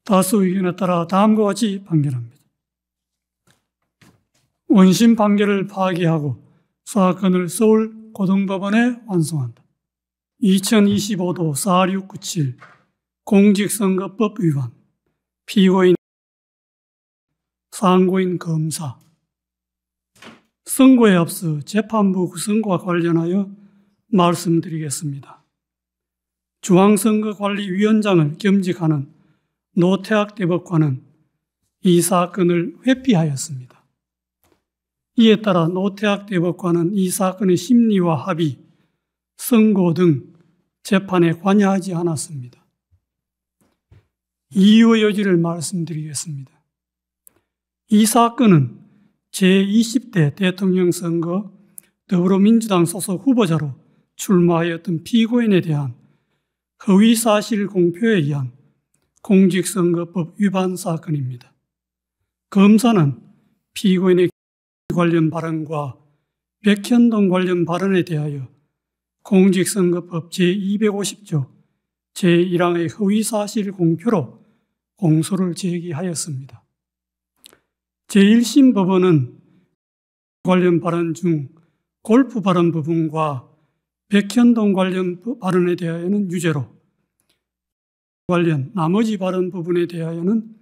다수 의견에 따라 다음과 같이 판결합니다. 원심 판결을 파기하고 사건을 서울 고등법원에 완송한다. 2025도 4697 공직선거법 위반, 피고인 상고인 검사. 선고에 앞서 재판부 구성과 관련하여 말씀드리겠습니다. 중앙선거관리위원장을 겸직하는 노태학 대법관은 이 사건을 회피하였습니다. 이에 따라 노태학 대법관은 이 사건의 심리와 합의, 선고 등 재판에 관여하지 않았습니다. 이유의 여지를 말씀드리겠습니다. 이 사건은 제20대 대통령 선거 더불어민주당 소속 후보자로 출마하였던 피고인에 대한 허위사실 공표에 의한 공직선거법 위반 사건입니다. 검사는 피고인의 관련 발언과 백현동 관련 발언에 대하여 공직선거법 제250조 제1항의 허위사실 공표로 공소를 제기하였습니다. 제1심 법원은 관련 발언 중 골프 발언 부분과 백현동 관련 발언에 대하여는 유죄로, 관련 나머지 발언 부분에 대하여는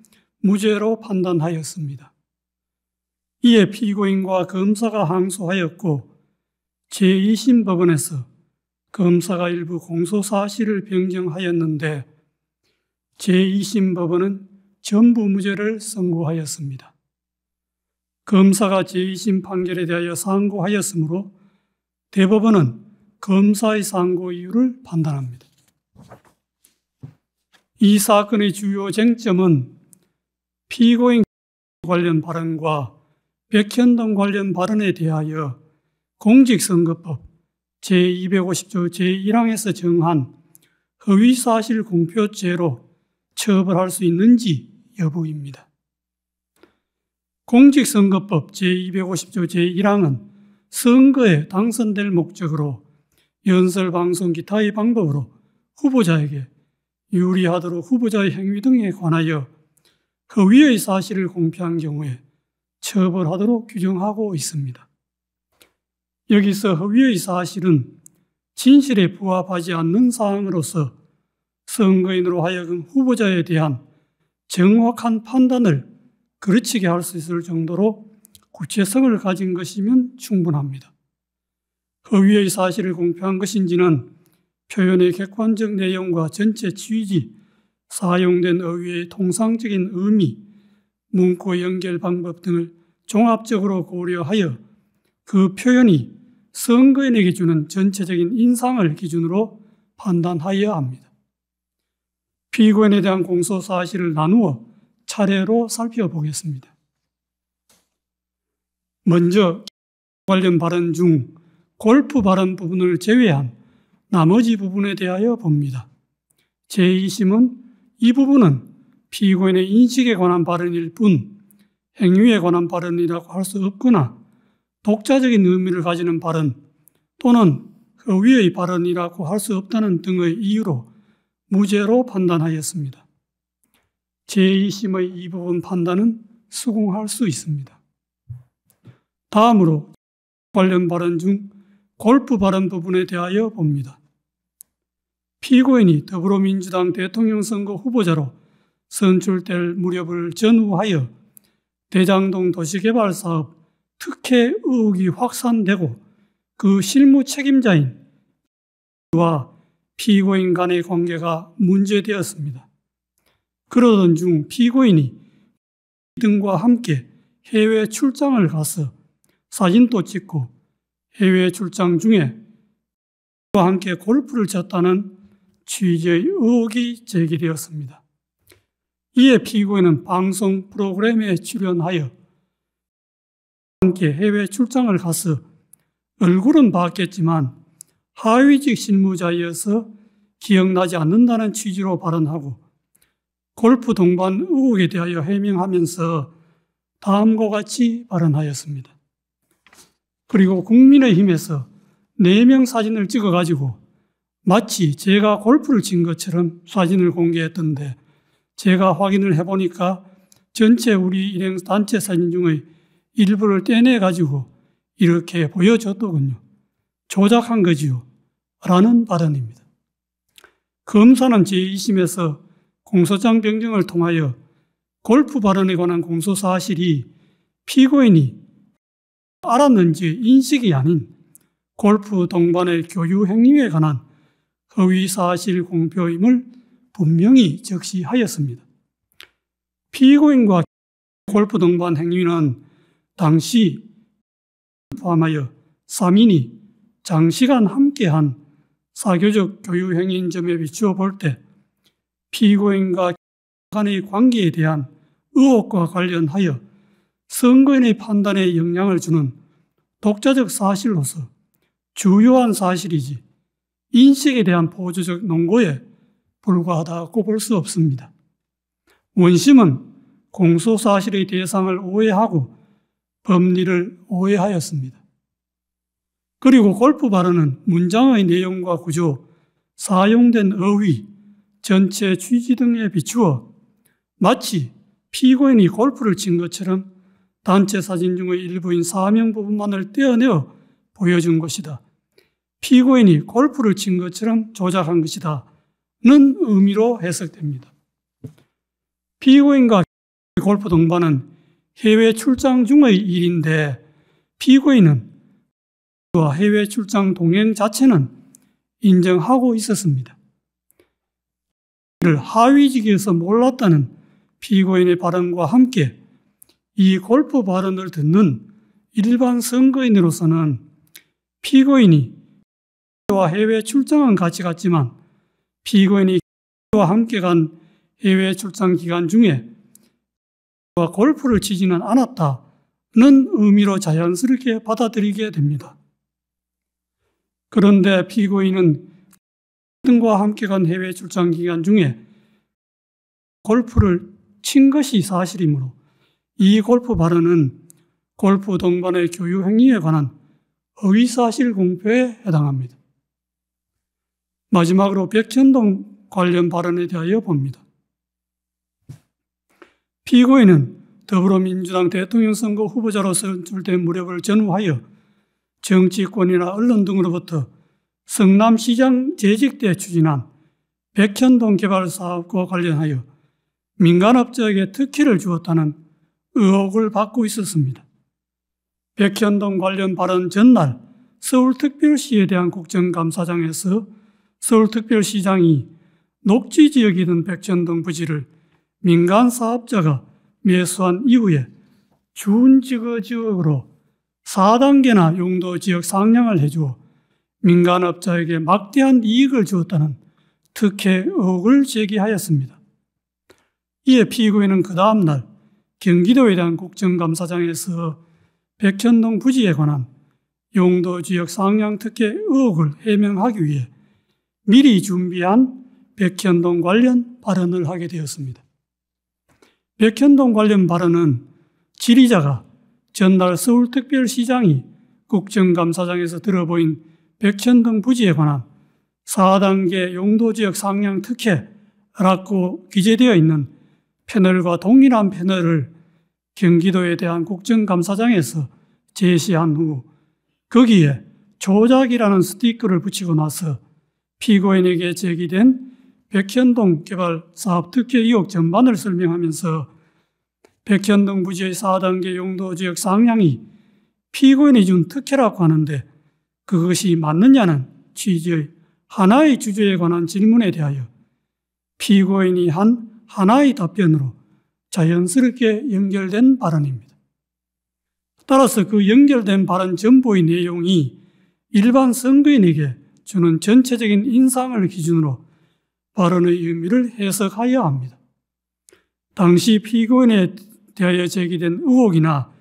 무죄로 판단하였습니다. 이에 피고인과 검사가 항소하였고 제2심 법원에서 검사가 일부 공소사실을 변경하였는데 제2심 법원은 전부 무죄를 선고하였습니다. 검사가 제2심 판결에 대하여 상고하였으므로 대법원은 검사의 상고 이유를 판단합니다. 이 사건의 주요 쟁점은 피고인 관련 발언과 백현동 관련 발언에 대하여 공직선거법 제250조 제1항에서 정한 허위사실 공표죄로 처벌할 수 있는지 여부입니다. 공직선거법 제250조 제1항은 선거에 당선될 목적으로 연설방송 기타의 방법으로 후보자에게 유리하도록 후보자의 행위 등에 관하여 허위의 사실을 공표한 경우에 처벌하도록 규정하고 있습니다. 여기서 허위의 사실은 진실에 부합하지 않는 사항으로서 선거인으로 하여금 후보자에 대한 정확한 판단을 그르치게 할 수 있을 정도로 구체성을 가진 것이면 충분합니다. 허위의 사실을 공표한 것인지는 표현의 객관적 내용과 전체 취지, 사용된 어휘의 통상적인 의미, 문구 연결 방법 등을 종합적으로 고려하여 그 표현이 선거인에게 주는 전체적인 인상을 기준으로 판단하여야 합니다. 피고인에 대한 공소 사실을 나누어 차례로 살펴보겠습니다. 먼저 관련 발언 중 골프 발언 부분을 제외한 나머지 부분에 대하여 봅니다. 제2심은 이 부분은 피고인의 인식에 관한 발언일 뿐 행위에 관한 발언이라고 할 수 없거나 독자적인 의미를 가지는 발언 또는 허위의 발언이라고 할 수 없다는 등의 이유로 무죄로 판단하였습니다. 제2심의 이 부분 판단은 수긍할 수 있습니다. 다음으로 관련 발언 중 골프 발언 부분에 대하여 봅니다. 피고인이 더불어민주당 대통령 선거 후보자로 선출될 무렵을 전후하여 대장동 도시개발 사업 특혜 의혹이 확산되고 그 실무 책임자인 와 피고인 간의 관계가 문제되었습니다. 그러던 중 피고인이 등과 함께 해외 출장을 가서 사진도 찍고 해외 출장 중에 그와 함께 골프를 쳤다는 취지의 의혹이 제기되었습니다. 이에 피고인은 방송 프로그램에 출연하여 함께 해외 출장을 가서 얼굴은 봤겠지만 하위직 실무자이어서 기억나지 않는다는 취지로 발언하고 골프 동반 의혹에 대하여 해명하면서 다음과 같이 발언하였습니다. 그리고 국민의힘에서 4명 사진을 찍어가지고 마치 제가 골프를 친 것처럼 사진을 공개했던데 제가 확인을 해보니까 전체 우리 일행 단체 사진 중의 일부를 떼내가지고 이렇게 보여줬더군요. 조작한 거지요. 라는 발언입니다. 검사는 제2심에서 공소장 변경을 통하여 골프 발언에 관한 공소사실이 피고인이 알았는지 인식이 아닌 골프 동반의 교유 행위에 관한 허위사실 공표임을 분명히 적시하였습니다. 피고인과 골프 동반 행위는 당시 포함하여 3인이 장시간 함께한 사교적 교유 행위인 점에 비추어 볼 때 피고인과 간의 관계에 대한 의혹과 관련하여 선고인의 판단에 영향을 주는 독자적 사실로서 주요한 사실이지 인식에 대한 보조적 논거에 불과하다고 볼 수 없습니다. 원심은 공소사실의 대상을 오해하고 법리를 오해하였습니다. 그리고 골프 발언은 문장의 내용과 구조, 사용된 어휘, 전체 취지 등에 비추어 마치 피고인이 골프를 친 것처럼 단체 사진 중의 일부인 사명 부분만을 떼어내어 보여준 것이다. 피고인이 골프를 친 것처럼 조작한 것이다. 는 의미로 해석됩니다. 피고인과 골프 동반은 해외 출장 중의 일인데 피고인은 해외 출장 동행 자체는 인정하고 있었습니다. 이를 하위직에서 몰랐다는 피고인의 발언과 함께 이 골프 발언을 듣는 일반 선거인으로서는 피고인이 해외 출장은 같이 갔지만 피고인이 와 함께 간 해외 출장 기간 중에 골프를 치지는 않았다는 의미로 자연스럽게 받아들이게 됩니다. 그런데 피고인은 등과 함께 간 해외 출장 기간 중에 골프를 친 것이 사실이므로 이 골프 발언은 골프 동반의 교유 행위에 관한 허위사실 공표에 해당합니다. 마지막으로 백현동 관련 발언에 대하여 봅니다. 피고인은 더불어민주당 대통령 선거 후보자로 선출된 무렵을 전후하여 정치권이나 언론 등으로부터 성남시장 재직 때 추진한 백현동 개발 사업과 관련하여 민간업자에게 특혜를 주었다는 의혹을 받고 있었습니다. 백현동 관련 발언 전날 서울특별시에 대한 국정감사장에서 서울특별시장이 녹지지역이던 백현동 부지를 민간 사업자가 매수한 이후에 준지구지역으로 4단계나 용도 지역 상향을 해주어 민간업자에게 막대한 이익을 주었다는 특혜 의혹을 제기하였습니다. 이에 피고인은 그 다음날 경기도에 대한 국정감사장에서 백현동 부지에 관한 용도 지역 상향 특혜 의혹을 해명하기 위해 미리 준비한 백현동 관련 발언을 하게 되었습니다. 백현동 관련 발언은 질의자가 전날 서울특별시장이 국정감사장에서 들어보인 백현동 부지에 관한 4단계 용도지역 상향 특혜라고 기재되어 있는 패널과 동일한 패널을 경기도에 대한 국정감사장에서 제시한 후 거기에 조작이라는 스티커를 붙이고 나서 피고인에게 제기된 백현동 개발 사업 특혜 의혹 전반을 설명하면서 백현동 부지의 4단계 용도지역 상향이 피고인이 준 특혜라고 하는데 그것이 맞느냐는 취지의 하나의 주제에 관한 질문에 대하여 피고인이 한 하나의 답변으로 자연스럽게 연결된 발언입니다. 따라서 그 연결된 발언 전부의 내용이 일반 선거인에게 주는 전체적인 인상을 기준으로 발언의 의미를 해석하여야 합니다. 당시 피고인에 대하여 제기된 의혹이나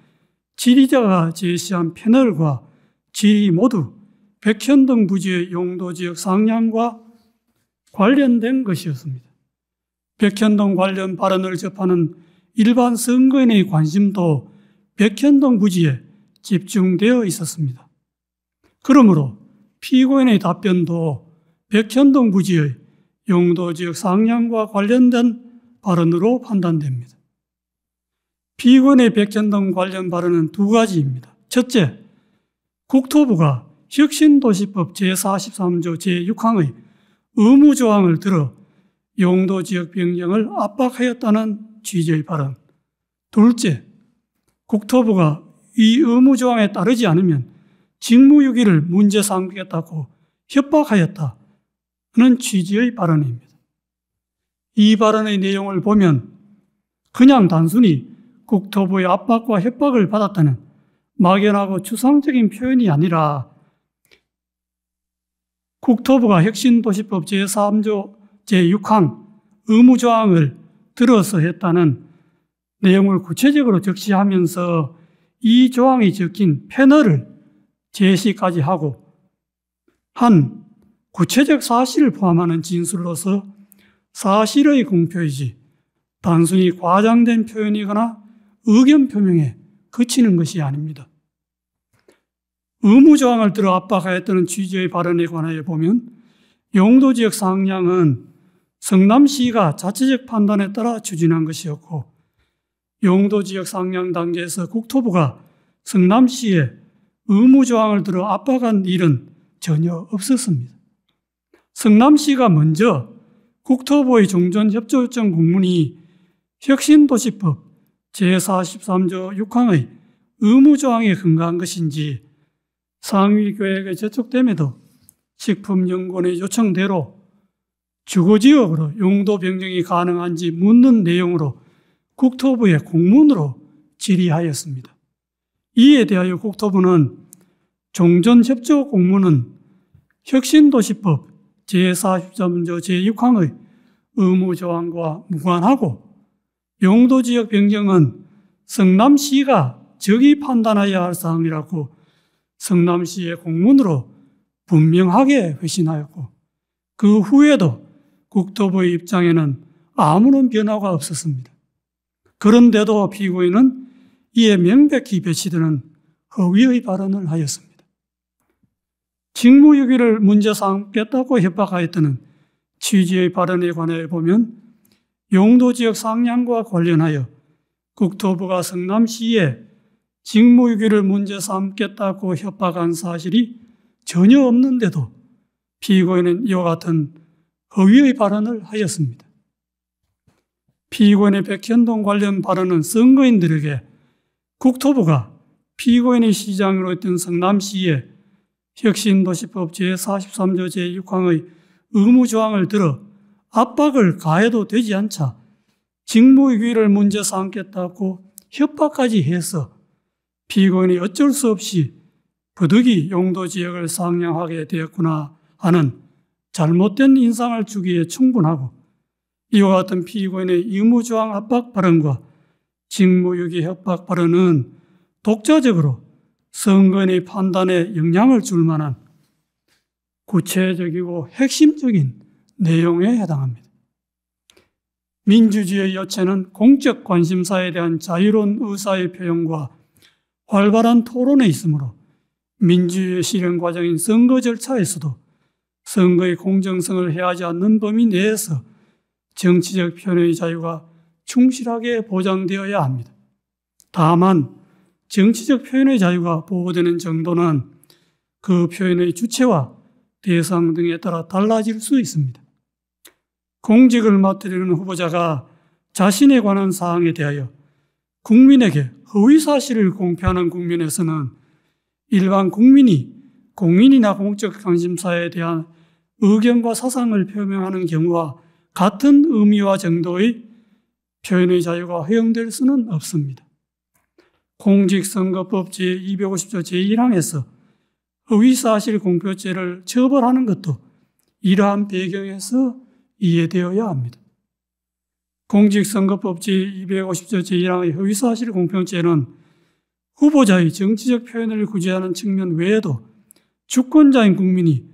질의자가 제시한 패널과 질의 모두 백현동 부지의 용도지역 상향과 관련된 것이었습니다. 백현동 관련 발언을 접하는 일반 선거인의 관심도 백현동 부지에 집중되어 있었습니다. 그러므로 피고인의 답변도 백현동 부지의 용도지역 상향과 관련된 발언으로 판단됩니다. 피고인의 백현동 관련 발언은 두 가지입니다. 첫째, 국토부가 혁신도시법 제43조 제6항의 의무조항을 들어 용도지역 변경을 압박하였다는 취지의 발언. 둘째, 국토부가 이 의무조항에 따르지 않으면 직무유기를 문제 삼겠다고 협박하였다는 취지의 발언입니다. 이 발언의 내용을 보면 그냥 단순히 국토부의 압박과 협박을 받았다는 막연하고 추상적인 표현이 아니라 국토부가 혁신도시법 제3조 제6항 의무조항을 들어서 했다는 내용을 구체적으로 적시하면서 이 조항이 적힌 패널을 제시까지 하고 한 구체적 사실을 포함하는 진술로서 사실의 공표이지 단순히 과장된 표현이거나 의견 표명에 그치는 것이 아닙니다. 의무조항을 들어 압박하였다는 취지의 발언에 관하여 보면 용도지역 상향은 성남시가 자체적 판단에 따라 추진한 것이었고 용도지역 상향 단계에서 국토부가 성남시에 의무조항을 들어 압박한 일은 전혀 없었습니다. 성남시가 먼저 국토부의 종전협조요청 공문이 혁신도시법 제43조 6항의 의무조항에 근거한 것인지 상위계획에 제촉됨에도 식품연구원의 요청대로 주거지역으로 용도 변경이 가능한지 묻는 내용으로 국토부에 공문으로 질의하였습니다. 이에 대하여 국토부는 종전협조 공문은 혁신도시법 제43조 제6항의 의무조항과 무관하고 용도지역 변경은 성남시가 적이 판단해야 할 사항이라고 성남시의 공문으로 분명하게 회신하였고 그 후에도 국토부의 입장에는 아무런 변화가 없었습니다. 그런데도 피고인은 이에 명백히 배치되는 허위의 발언을 하였습니다. 직무유기를 문제 삼겠다고 협박하였다는 취지의 발언에 관해 보면 용도지역 상향과 관련하여 국토부가 성남시에 직무유기를 문제 삼겠다고 협박한 사실이 전혀 없는데도 피고인은 이와 같은 허위의 발언을 하였습니다. 피고인의 백현동 관련 발언은 선거인들에게 국토부가 피고인의 시장으로 있던 성남시에 혁신도시법 제43조 제6항의 의무조항을 들어 압박을 가해도 되지 않자 직무유기를 문제 삼겠다고 협박까지 해서 피고인이 어쩔 수 없이 부득이 용도지역을 상향하게 되었구나 하는 잘못된 인상을 주기에 충분하고 이와 같은 피고인의 의무조항 압박 발언과 직무유기 협박 발언은 독자적으로 선거인의 판단에 영향을 줄 만한 구체적이고 핵심적인 내용에 해당합니다. 민주주의의 여체는 공적 관심사에 대한 자유로운 의사의 표현과 활발한 토론에 있으므로 민주주의 실현 과정인 선거 절차에서도 선거의 공정성을 해하지 않는 범위 내에서 정치적 표현의 자유가 충실하게 보장되어야 합니다. 다만 정치적 표현의 자유가 보호되는 정도는 그 표현의 주체와 대상 등에 따라 달라질 수 있습니다. 공직을 맡으려는 후보자가 자신에 관한 사항에 대하여 국민에게 허위 사실을 공표하는 국면에서는 일반 국민이 공인이나 공적 관심사에 대한 의견과 사상을 표명하는 경우와 같은 의미와 정도의 표현의 자유가 허용될 수는 없습니다. 공직선거법 제250조 제1항에서 허위사실 공표죄를 처벌하는 것도 이러한 배경에서 이해되어야 합니다. 공직선거법 제250조 제1항의 허위사실 공표죄는 후보자의 정치적 표현을 구제하는 측면 외에도 주권자인 국민이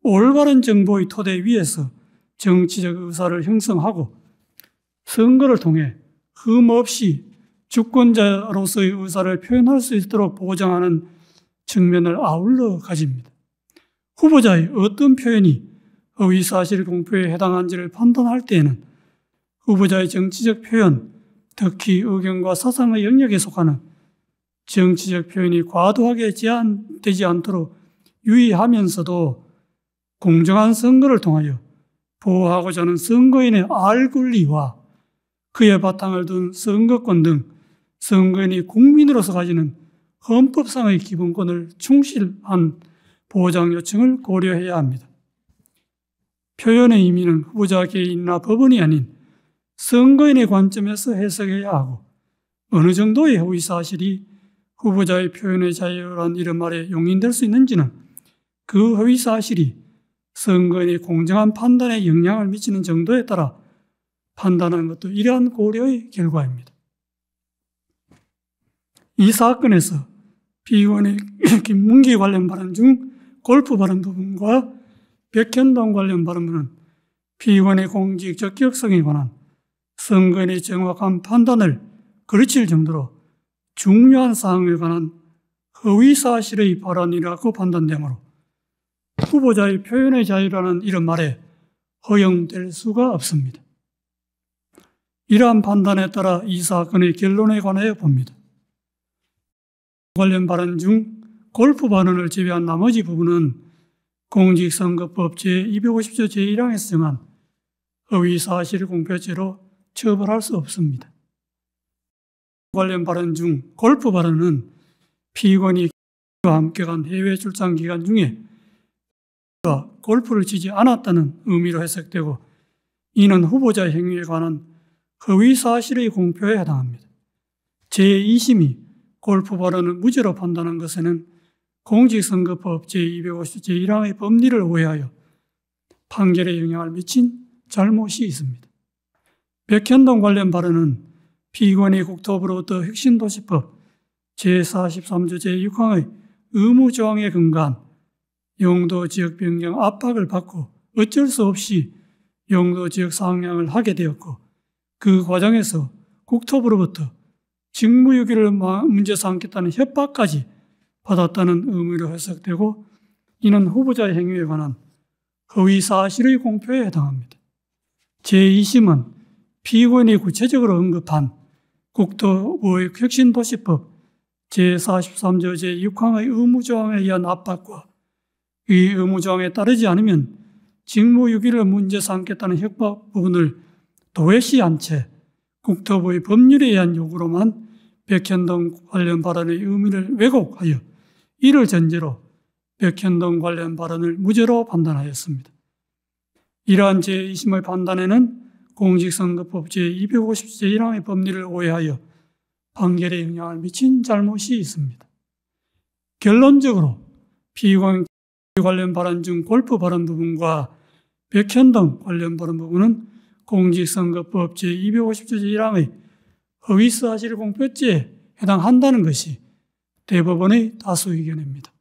올바른 정보의 토대 위에서 정치적 의사를 형성하고 선거를 통해 흠없이 주권자로서의 의사를 표현할 수 있도록 보장하는 측면을 아울러 가집니다. 후보자의 어떤 표현이 허위사실 공표에 해당한지를 판단할 때에는 후보자의 정치적 표현, 특히 의견과 사상의 영역에 속하는 정치적 표현이 과도하게 제한되지 않도록 유의하면서도 공정한 선거를 통하여 보호하고자 하는 선거인의 알 권리와 그의 바탕을 둔 선거권 등 선거인이 국민으로서 가지는 헌법상의 기본권을 충실한 보장 요청을 고려해야 합니다. 표현의 의미는 후보자 개인이나 법원이 아닌 선거인의 관점에서 해석해야 하고 어느 정도의 허위 사실이 후보자의 표현의 자유란 이런 말에 용인될 수 있는지는 그 허위 사실이 선거인의 공정한 판단에 영향을 미치는 정도에 따라 판단하는 것도 이러한 고려의 결과입니다. 이 사건에서 피고인의 김문기 관련 발언 중 골프 발언 부분과 백현동 관련 발언은 피고인의 공직 적격성에 관한 선거인의 정확한 판단을 거르칠 정도로 중요한 사항에 관한 허위 사실의 발언이라고 판단되므로 후보자의 표현의 자유라는 이런 말에 허용될 수가 없습니다. 이러한 판단에 따라 이 사건의 결론에 관하여 봅니다. 관련 발언 중 골프 발언을 제외한 나머지 부분은 공직선거법 제250조 제1항에서 정한 허위 사실 공표죄로 처벌할 수 없습니다. 관련 발언 중 골프 발언은 피고인이 함께 간 해외 출장 기간 중에 골프를 치지 않았다는 의미로 해석되고 이는 후보자의 행위에 관한 허위 사실의 공표에 해당합니다. 제2심이 골프 발언을 무죄로 판단한 것에는 공직선거법 제250조 제1항의 법리를 오해하여 판결에 영향을 미친 잘못이 있습니다. 백현동 관련 발언은 피고인이 국토부로부터 혁신도시법 제43조 제6항의 의무조항에 근거한 용도지역 변경 압박을 받고 어쩔 수 없이 용도지역 상향을 하게 되었고 그 과정에서 국토부로부터 직무유기를 문제 삼겠다는 협박까지 받았다는 의미로 해석되고 이는 후보자의 행위에 관한 허위 사실의 공표에 해당합니다. 제2심은 피고인이 구체적으로 언급한 국토부의 혁신도시법 제43조 제6항의 의무조항에 의한 압박과 이 의무조항에 따르지 않으면 직무유기를 문제 삼겠다는 협박 부분을 도외시한 채 국토부의 법률에 의한 요구로만 백현동 관련 발언의 의미를 왜곡하여 이를 전제로 백현동 관련 발언을 무죄로 판단하였습니다. 이러한 제2심의 판단에는 공직선거법 제250조 제1항의 법리를 오해하여 판결에 영향을 미친 잘못이 있습니다. 결론적으로 피고인 관련 발언 중 골프 발언 부분과 백현동 관련 발언 부분은 공직선거법 제250조 제1항의 허위사실 공표죄에 해당한다는 것이 대법원의 다수 의견입니다.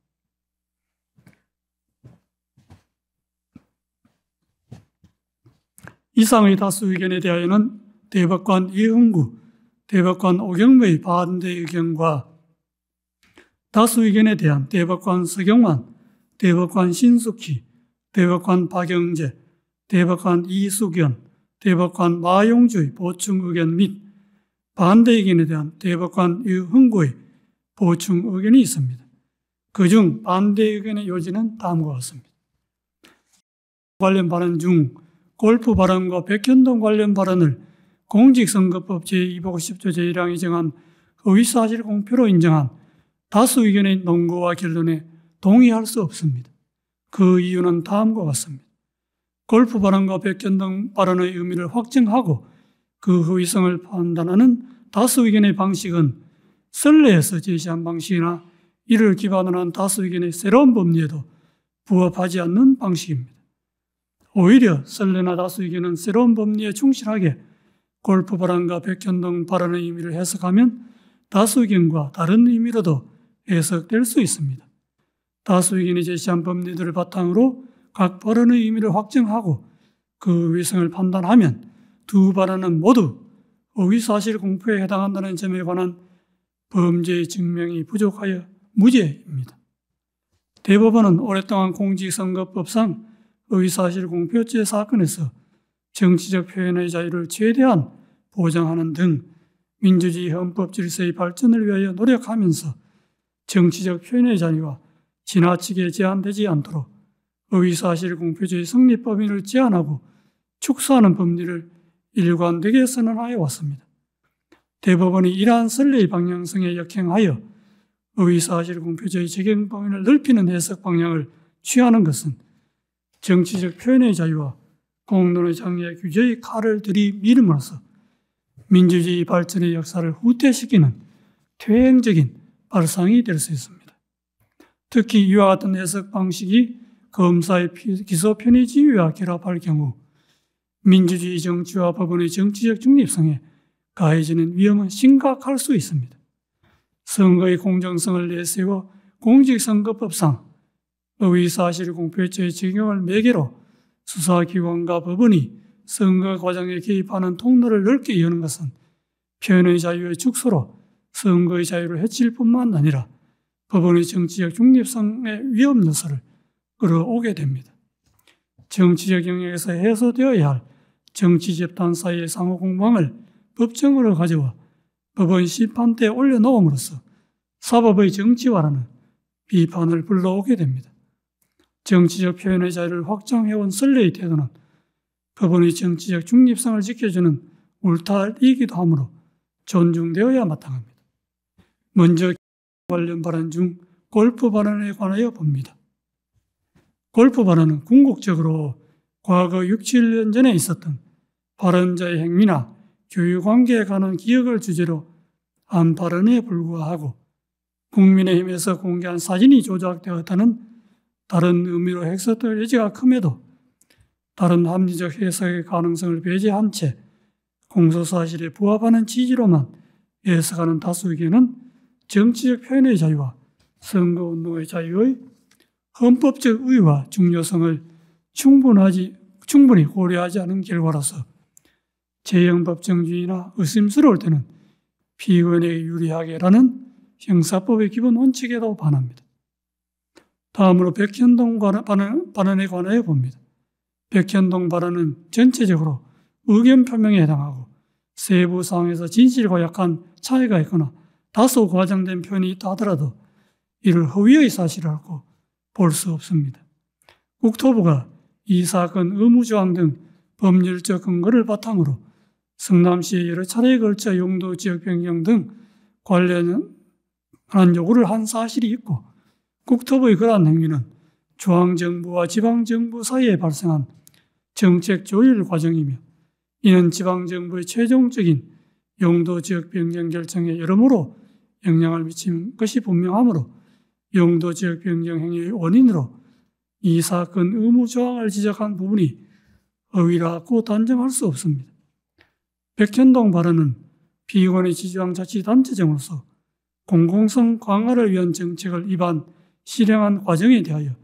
이상의 다수 의견에 대하여는 대법관 이흥구, 대법관 오경무의 반대 의견과 다수 의견에 대한 대법관 서경환, 대법관 신숙희, 대법관 박영재, 대법관 이수견, 대법관 마용주의 보충 의견 및 반대 의견에 대한 대법관 유흥구의 보충 의견이 있습니다. 그중 반대 의견의 요지는 다음과 같습니다. 관련 발언 중 골프 발언과 백현동 관련 발언을 공직선거법 제250조 제1항이 정한 허위사실 공표로 인정한 다수 의견의 논거와 결론에 동의할 수 없습니다. 그 이유는 다음과 같습니다. 골프 발언과 백현동 발언의 의미를 확정하고 그 허위성을 판단하는 다수 의견의 방식은 선례에서 제시한 방식이나 이를 기반으로 한 다수 의견의 새로운 법리에도 부합하지 않는 방식입니다. 오히려 선례나 다수 의견은 새로운 법리에 충실하게 골프 발언과 백현동 발언의 의미를 해석하면 다수 의견과 다른 의미로도 해석될 수 있습니다. 다수 의견이 제시한 법리들을 바탕으로 각 발언의 의미를 확정하고 그 위성을 판단하면 두 발언은 모두 허위사실 공표에 해당한다는 점에 관한 범죄의 증명이 부족하여 무죄입니다. 대법원은 오랫동안 공직선거법상 허위사실 공표죄 사건에서 정치적 표현의 자유를 최대한 보장하는 등 민주주의 헌법 질서의 발전을 위하여 노력하면서 정치적 표현의 자유와 지나치게 제한되지 않도록 의사실 공표제의 성립 범위를 제한하고 축소하는 법리를 일관되게 선언하여 왔습니다. 대법원이 이러한 선례의 방향성에 역행하여 의사실 공표제의 적용 범위를 넓히는 해석 방향을 취하는 것은 정치적 표현의 자유와 공론의 장애 규제의 칼을 들이밀음으로써 민주주의 발전의 역사를 후퇴시키는 퇴행적인 발상이 될 수 있습니다. 특히 이와 같은 해석 방식이 검사의 기소 편의 지위와 결합할 경우 민주주의 정치와 법원의 정치적 중립성에 가해지는 위험은 심각할 수 있습니다. 선거의 공정성을 내세워 공직선거법상 의사실 공표죄의 적용을 매개로 수사기관과 법원이 선거 과정에 개입하는 통로를 넓게 여는 것은 표현의 자유의 축소로 선거의 자유를 해칠 뿐만 아니라 법원의 정치적 중립성의 위험 요소를 끌어오게 됩니다. 정치적 영역에서 해소되어야 할 정치 집단 사이의 상호 공방을 법정으로 가져와 법원 심판대에 올려놓음으로써 사법의 정치화라는 비판을 불러오게 됩니다. 정치적 표현의 자유를 확장해온 선례의 태도는 법원의 정치적 중립성을 지켜주는 울타리이기도 하므로 존중되어야 마땅합니다. 먼저 관련 발언 중 골프 발언에 관하여 봅니다. 골프 발언은 궁극적으로 과거 6, 7년 전에 있었던 발언자의 행위나 교육관계에 관한 기억을 주제로 한 발언에 불과하고 국민의힘에서 공개한 사진이 조작되었다는 다른 의미로 해석될 여지가 큼에도 다른 합리적 해석의 가능성을 배제한 채 공소사실에 부합하는 취지로만 해석하는 다수 의견은 정치적 표현의 자유와 선거운동의 자유의 헌법적 의의와 중요성을 충분히 고려하지 않은 결과로서 재형법정주의나 의심스러울 때는 피고인에게 유리하게라는 형사법의 기본 원칙에도 반합니다. 다음으로 백현동 발언에 관하여 봅니다. 백현동 발언은 전체적으로 의견 표명에 해당하고 세부 사항에서 진실과 약간 차이가 있거나 다소 과장된 표현이 있다 하더라도 이를 허위의 사실이라고 볼 수 없습니다. 국토부가 이 사건 의무조항 등 법률적 근거를 바탕으로 성남시에 여러 차례에 걸쳐 용도 지역 변경 등 관련한 요구를 한 사실이 있고 국토부의 그러한 행위는 중앙정부와 지방정부 사이에 발생한 정책 조율 과정이며 이는 지방정부의 최종적인 용도 지역 변경 결정에 여러모로 영향을 미친 것이 분명하므로 용도 지역 변경 행위의 원인으로 이 사건 의무조항을 지적한 부분이 허위라고 단정할 수 없습니다. 백현동 발언은 피고인의 지지방 자치단체장으로서 공공성 강화를 위한 정책을 실행한 과정에 대하여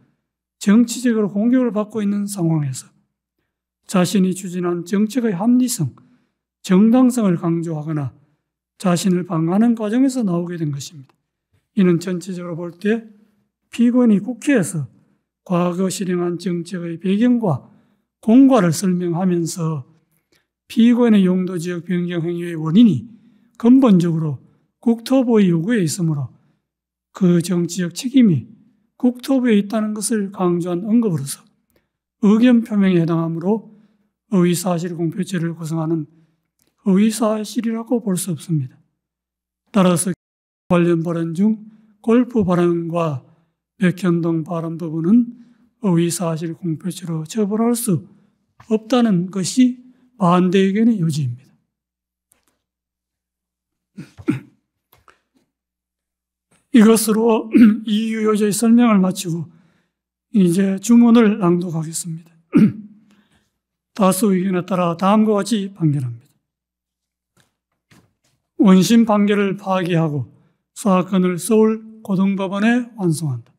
정치적으로 공격을 받고 있는 상황에서 자신이 추진한 정책의 합리성, 정당성을 강조하거나 자신을 방어하는 과정에서 나오게 된 것입니다. 이는 전체적으로 볼 때 피고인이 국회에서 과거 실행한 정책의 배경과 공과를 설명하면서 피고인의 용도지역 변경 행위의 원인이 근본적으로 국토부의 요구에 있으므로 그 정치적 책임이 국토부에 있다는 것을 강조한 언급으로서 의견 표명에 해당하므로 허위사실 공표죄를 구성하는 허위사실이라고 볼 수 없습니다. 따라서 관련 발언 중 골프 발언과 백현동 발언 부분은 허위사실 공표죄로 처벌할 수 없다는 것이 반대 의견의 요지입니다. 이것으로 이유 요지의 설명을 마치고 이제 주문을 낭독하겠습니다. 다수 의견에 따라 다음과 같이 판결합니다. 원심 판결을 파기하고 사건을 서울 고등법원에 환송한다.